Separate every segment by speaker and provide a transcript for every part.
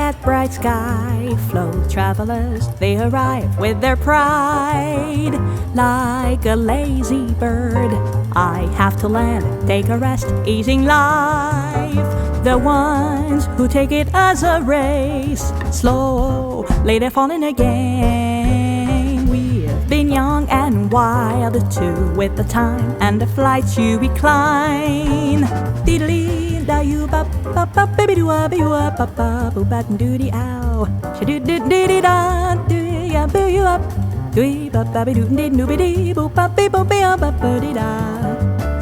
Speaker 1: that bright sky float travelers, they arrive with their pride. Like a lazy bird, I have to land, take a rest, easing life. The ones who take it as a race, slow, later falling again. We've been young and wild too, with the time and the flights you recline. Diddly da you ba ba ba baby do a boo a ba ba boo ba do di ow. She do do di da do ya boo you up. Do ba ba be do di do be di boo ba be boo be a ba ba di da.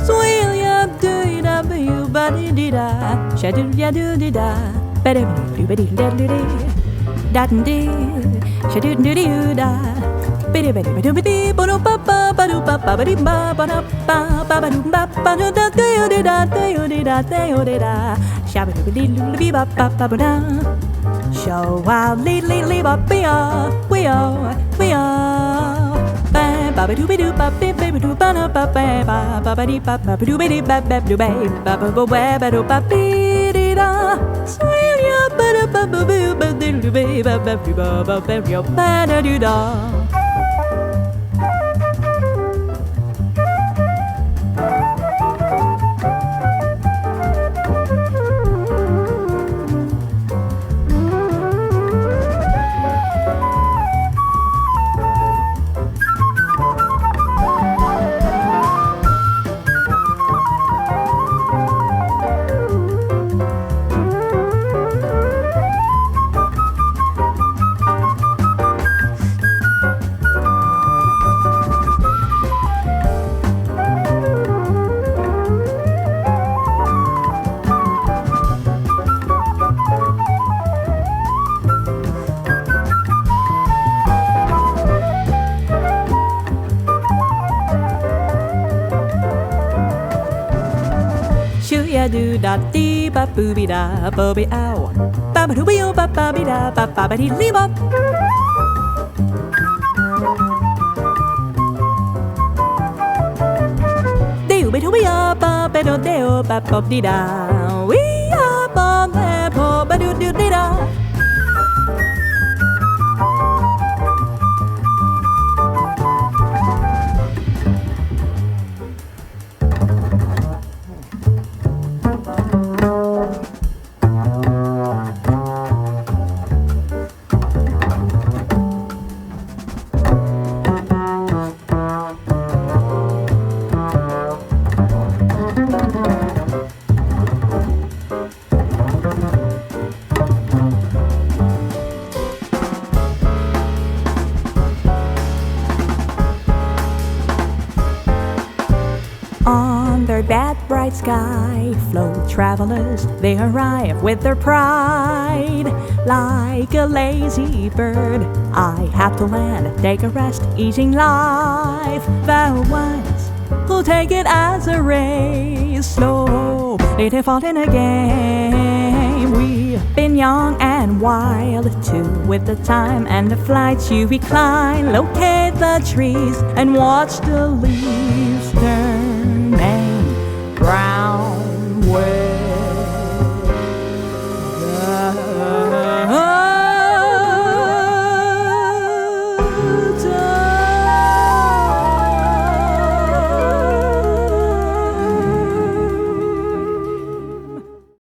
Speaker 1: Swing ya do da boo you ba di da. She do ya do di da. Ba do be di da do di. Da di. She do do di da. Biddy biddy biddy biddy bono ba ba ba do ba ba ba di ba ba da ba ba ba do ba ba do da do di da do di da do di da shabba do di do di ba ba ba da show wild li ba we are ba ba do be do ba ba do ba na ba ba ba ba di ba ba do be di ba ba do ba ba ba ba do ba di da swing ya ba da ba ba ba do ba ba ba ba ba ba da do da. Do da dee ba boo be da bo be ow ba ba doo be ba ba be da ba ba ba dee lee ba. Dee be doo be ba ba do dee ba ba dee da we ba ba ba ba doo doo dee da. That bright sky float travelers, they arrive with their pride. Like a lazy bird, I have to land, take a rest, easing life. The ones who take it as a race, slow, later falling again. We've been young and wild too, with the time and the flights you recline. Locate the trees and watch the leaves turn brown way.